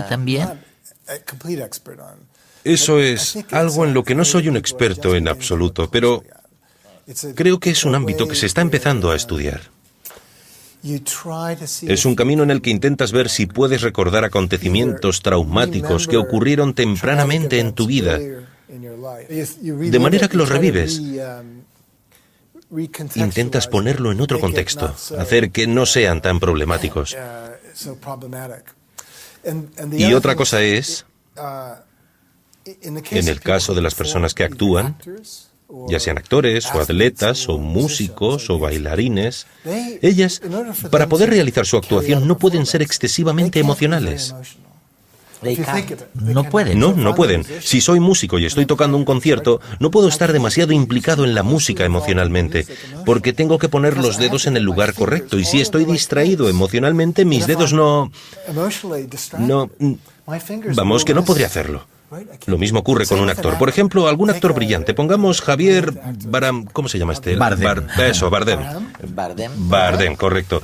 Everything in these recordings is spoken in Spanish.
también. Eso es algo en lo que no soy un experto en absoluto, pero creo que es un ámbito que se está empezando a estudiar. Es un camino en el que intentas ver si puedes recordar acontecimientos traumáticos que ocurrieron tempranamente en tu vida, de manera que los revives. Intentas ponerlo en otro contexto, hacer que no sean tan problemáticos. Y otra cosa es, en el caso de las personas que actúan, ya sean actores o atletas o músicos o bailarines, ellas, para poder realizar su actuación, no pueden ser excesivamente emocionales. No pueden. No pueden. Si soy músico y estoy tocando un concierto, no puedo estar demasiado implicado en la música emocionalmente, porque tengo que poner los dedos en el lugar correcto, y si estoy distraído emocionalmente, mis dedos vamos, que no podré hacerlo. Lo mismo ocurre con un actor. Por ejemplo, algún actor brillante. Pongamos Javier Bardem. ¿Cómo se llama este? Bardem. Bardem, correcto.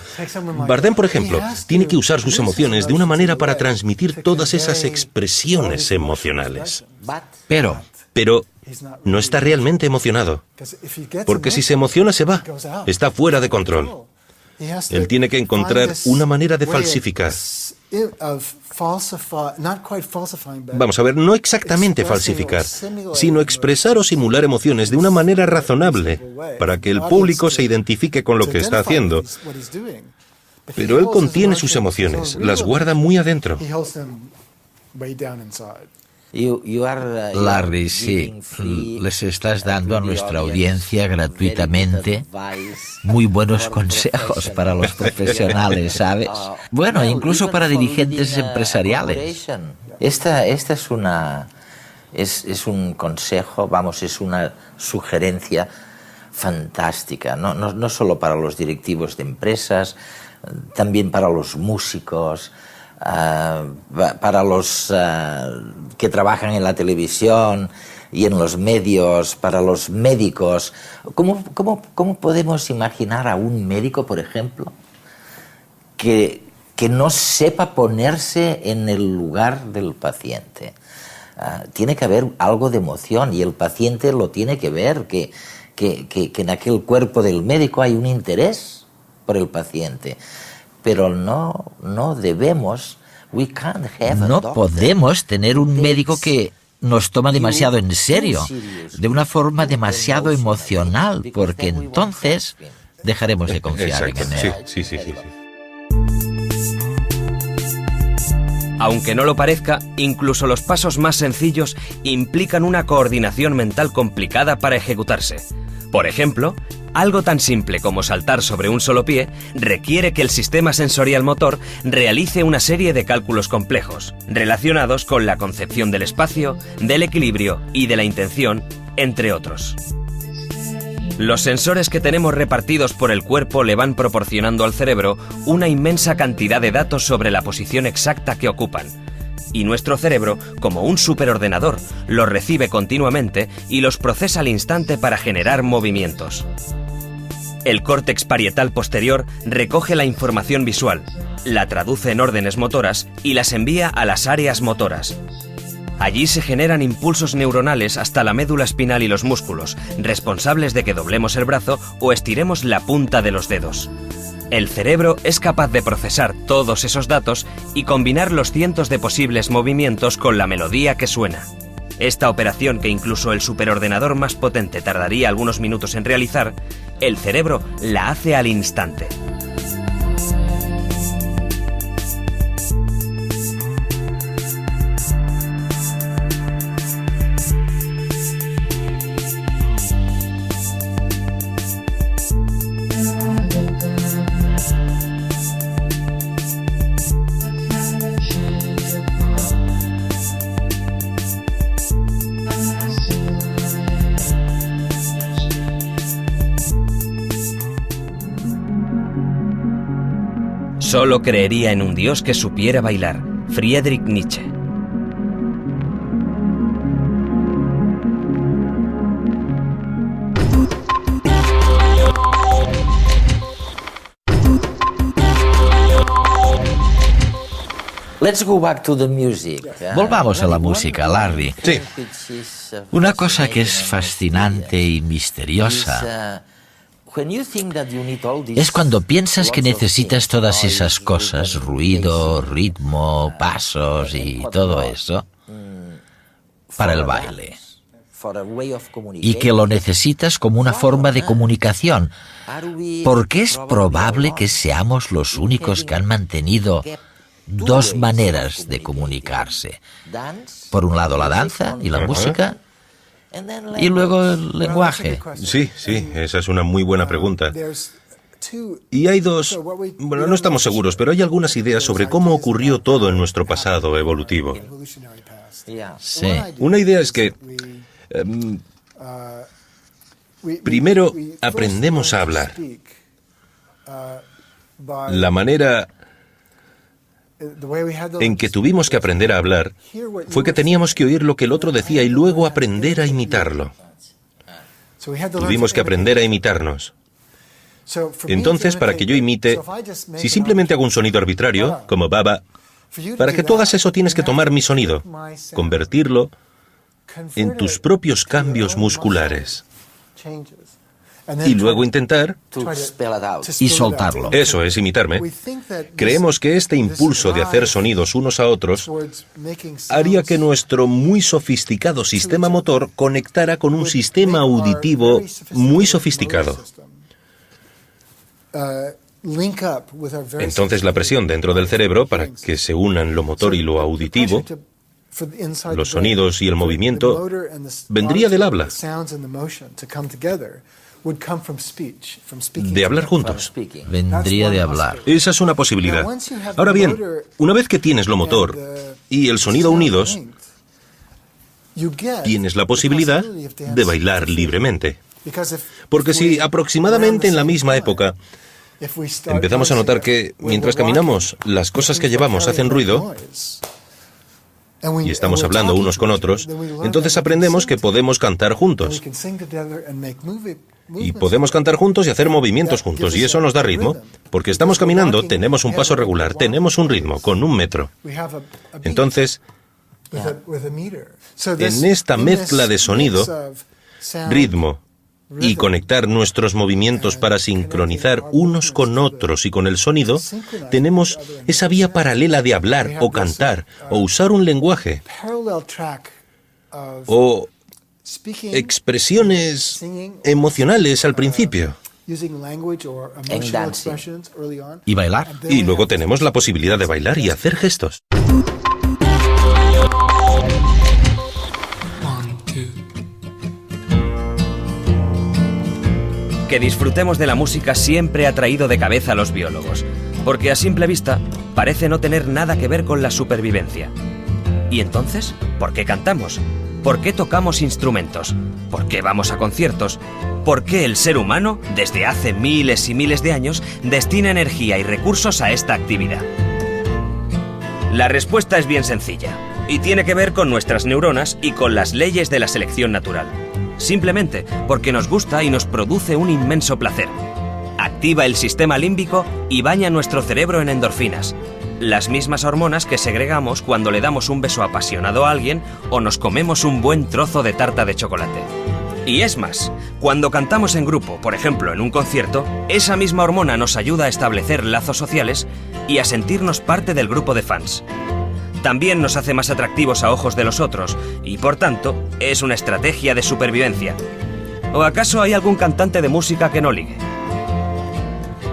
Bardem, por ejemplo, tiene que usar sus emociones de una manera para transmitir todas esas expresiones emocionales. Pero no está realmente emocionado. Porque si se emociona, se va. Está fuera de control. Él tiene que encontrar una manera de falsificar. Vamos a ver, no exactamente falsificar, sino expresar o simular emociones de una manera razonable para que el público se identifique con lo que está haciendo. Pero él contiene sus emociones, las guarda muy adentro. Larry, sí, les estás dando a nuestra audiencia gratuitamente muy buenos consejos para los profesionales, ¿sabes? Bueno, incluso para dirigentes empresariales. Esta es un consejo, vamos, es una sugerencia fantástica, no solo para los directivos de empresas, también para los músicos, para los que trabajan en la televisión y en los medios, para los médicos. ¿Cómo podemos imaginar a un médico, por ejemplo, que no sepa ponerse en el lugar del paciente? Tiene que haber algo de emoción y el paciente lo tiene que ver, que en aquel cuerpo del médico hay un interés por el paciente. Pero no podemos tener un médico que nos toma demasiado en serio, de una forma demasiado emocional, porque entonces dejaremos de confiar en él. Sí. Aunque no lo parezca, incluso los pasos más sencillos implican una coordinación mental complicada para ejecutarse. Por ejemplo, algo tan simple como saltar sobre un solo pie requiere que el sistema sensorial motor realice una serie de cálculos complejos, relacionados con la concepción del espacio, del equilibrio y de la intención, entre otros. Los sensores que tenemos repartidos por el cuerpo le van proporcionando al cerebro una inmensa cantidad de datos sobre la posición exacta que ocupan. Y nuestro cerebro, como un superordenador, los recibe continuamente y los procesa al instante para generar movimientos. El córtex parietal posterior recoge la información visual, la traduce en órdenes motoras y las envía a las áreas motoras. Allí se generan impulsos neuronales hasta la médula espinal y los músculos, responsables de que doblemos el brazo o estiremos la punta de los dedos. El cerebro es capaz de procesar todos esos datos y combinar los cientos de posibles movimientos con la melodía que suena. Esta operación, que incluso el superordenador más potente tardaría algunos minutos en realizar, el cerebro la hace al instante. Solo creería en un dios que supiera bailar. Friedrich Nietzsche. Let's go back to the music. Volvamos a la música, Larry. Sí. Una cosa que es fascinante y misteriosa es cuando piensas que necesitas todas esas cosas, ruido, ritmo, pasos y todo eso, para el baile. Y que lo necesitas como una forma de comunicación, porque es probable que seamos los únicos que han mantenido dos maneras de comunicarse. Por un lado la danza y la música, y luego el lenguaje. Sí, esa es una muy buena pregunta. Y hay dos, bueno, no estamos seguros, pero hay algunas ideas sobre cómo ocurrió todo en nuestro pasado evolutivo. Sí. Una idea es que primero aprendemos a hablar. La manera en que tuvimos que aprender a hablar fue que teníamos que oír lo que el otro decía y luego aprender a imitarlo. Tuvimos que aprender a imitarnos. Entonces, para que yo imite, si simplemente hago un sonido arbitrario, como baba, para que tú hagas eso tienes que tomar mi sonido, convertirlo en tus propios cambios musculares y luego intentar Y soltarlo. Eso es imitarme. Creemos que este impulso de hacer sonidos unos a otros haría que nuestro muy sofisticado sistema motor conectara con un sistema auditivo muy sofisticado. Entonces la presión dentro del cerebro para que se unan lo motor y lo auditivo, los sonidos y el movimiento, vendría del habla. De hablar juntos. Vendría de hablar. Esa es una posibilidad. Ahora bien, una vez que tienes lo motor y el sonido unidos, tienes la posibilidad de bailar libremente. Porque si aproximadamente en la misma época empezamos a notar que mientras caminamos las cosas que llevamos hacen ruido y estamos hablando unos con otros, entonces aprendemos que podemos cantar juntos. Y podemos cantar juntos y hacer movimientos juntos, y eso nos da ritmo, porque estamos caminando, tenemos un paso regular, tenemos un ritmo, con un metro. Entonces, en esta mezcla de sonido, ritmo y conectar nuestros movimientos para sincronizar unos con otros y con el sonido, tenemos esa vía paralela de hablar o cantar o usar un lenguaje o expresiones emocionales al principio. ¿Y bailar? Y luego tenemos la posibilidad de bailar y hacer gestos. Que disfrutemos de la música siempre ha traído de cabeza a los biólogos, porque a simple vista parece no tener nada que ver con la supervivencia. ¿Y entonces? ¿Por qué cantamos? ¿Por qué tocamos instrumentos? ¿Por qué vamos a conciertos? ¿Por qué el ser humano, desde hace miles y miles de años, destina energía y recursos a esta actividad? La respuesta es bien sencilla, y tiene que ver con nuestras neuronas y con las leyes de la selección natural. Simplemente porque nos gusta y nos produce un inmenso placer. Activa el sistema límbico y baña nuestro cerebro en endorfinas, las mismas hormonas que segregamos cuando le damos un beso apasionado a alguien o nos comemos un buen trozo de tarta de chocolate. Y es más, cuando cantamos en grupo, por ejemplo en un concierto, esa misma hormona nos ayuda a establecer lazos sociales y a sentirnos parte del grupo de fans. También nos hace más atractivos a ojos de los otros y, por tanto, es una estrategia de supervivencia. ¿O acaso hay algún cantante de música que no ligue?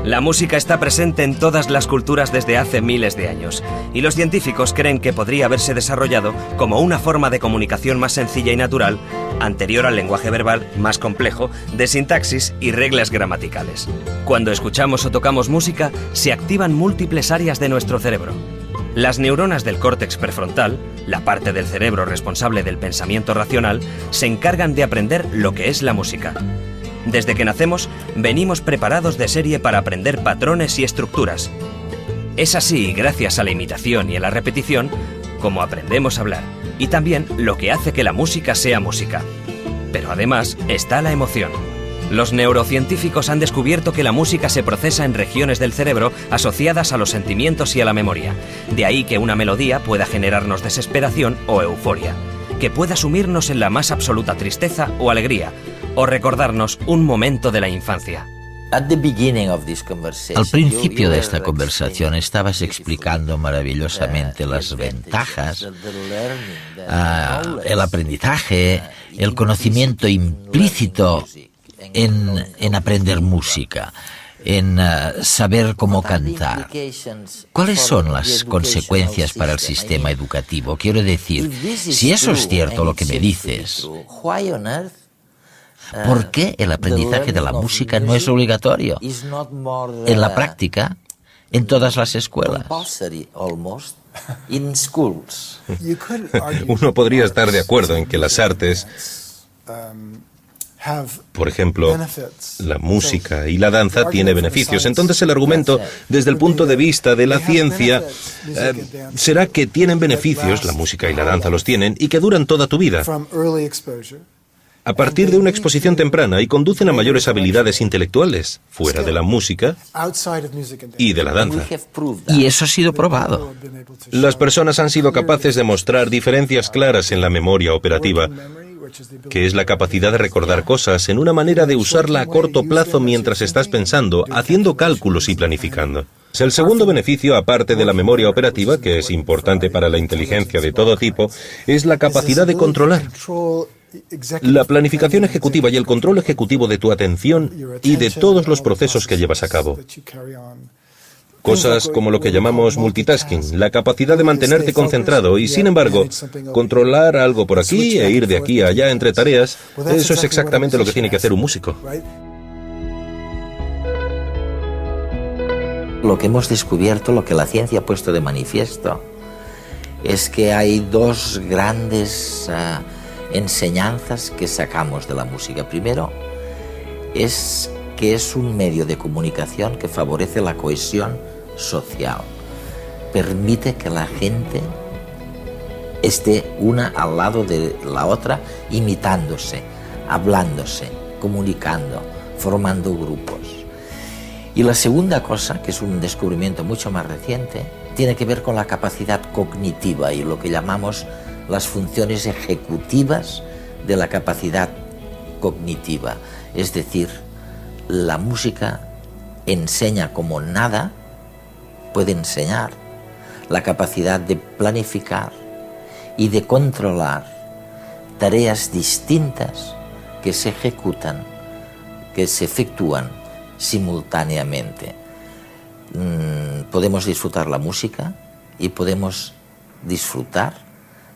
La música está presente en todas las culturas desde hace miles de años, y los científicos creen que podría haberse desarrollado como una forma de comunicación más sencilla y natural, anterior al lenguaje verbal más complejo, de sintaxis y reglas gramaticales. Cuando escuchamos o tocamos música, se activan múltiples áreas de nuestro cerebro. Las neuronas del córtex prefrontal, la parte del cerebro responsable del pensamiento racional, se encargan de aprender lo que es la música. Desde que nacemos, venimos preparados de serie para aprender patrones y estructuras. Es así, gracias a la imitación y a la repetición, como aprendemos a hablar, y también lo que hace que la música sea música. Pero además está la emoción. Los neurocientíficos han descubierto que la música se procesa en regiones del cerebro asociadas a los sentimientos y a la memoria. De ahí que una melodía pueda generarnos desesperación o euforia, que pueda sumirnos en la más absoluta tristeza o alegría, o recordarnos un momento de la infancia. Al principio de esta conversación estabas explicando maravillosamente las ventajas, el aprendizaje, el conocimiento implícito en aprender música, en saber cómo cantar. ¿Cuáles son las consecuencias para el sistema educativo? Quiero decir, si eso es cierto lo que me dices, ¿por qué el aprendizaje de la música no es obligatorio en la práctica en todas las escuelas? Uno podría estar de acuerdo en que las artes, por ejemplo, la música y la danza tiene beneficios. Entonces el argumento, desde el punto de vista de la ciencia, será que tienen beneficios, la música y la danza los tienen, y que duran toda tu vida, a partir de una exposición temprana, y conducen a mayores habilidades intelectuales, fuera de la música y de la danza. Y eso ha sido probado. Las personas han sido capaces de mostrar diferencias claras en la memoria operativa, que es la capacidad de recordar cosas en una manera de usarla a corto plazo mientras estás pensando, haciendo cálculos y planificando. El segundo beneficio, aparte de la memoria operativa, que es importante para la inteligencia de todo tipo, es la capacidad de controlar. La planificación ejecutiva y el control ejecutivo de tu atención y de todos los procesos que llevas a cabo. Cosas como lo que llamamos multitasking, la capacidad de mantenerte concentrado y, sin embargo, controlar algo por aquí e ir de aquí a allá entre tareas, eso es exactamente lo que tiene que hacer un músico. Lo que hemos descubierto, lo que la ciencia ha puesto de manifiesto, es que hay dos grandes enseñanzas que sacamos de la música. Primero, es que es un medio de comunicación que favorece la cohesión social. Permite que la gente esté una al lado de la otra, imitándose, hablándose, comunicando, formando grupos. Y la segunda cosa, que es un descubrimiento mucho más reciente, tiene que ver con la capacidad cognitiva y lo que llamamos las funciones ejecutivas de la capacidad cognitiva. Es decir, la música enseña como nada puede enseñar la capacidad de planificar y de controlar tareas distintas que se ejecutan, que se efectúan simultáneamente. Podemos disfrutar la música y podemos disfrutar,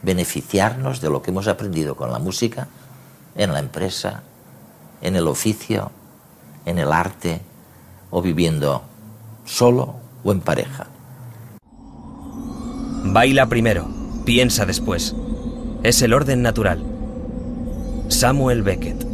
beneficiarnos de lo que hemos aprendido con la música en la empresa, en el oficio, en el arte, o viviendo solo o en pareja. Baila primero, piensa después. Es el orden natural. Samuel Beckett.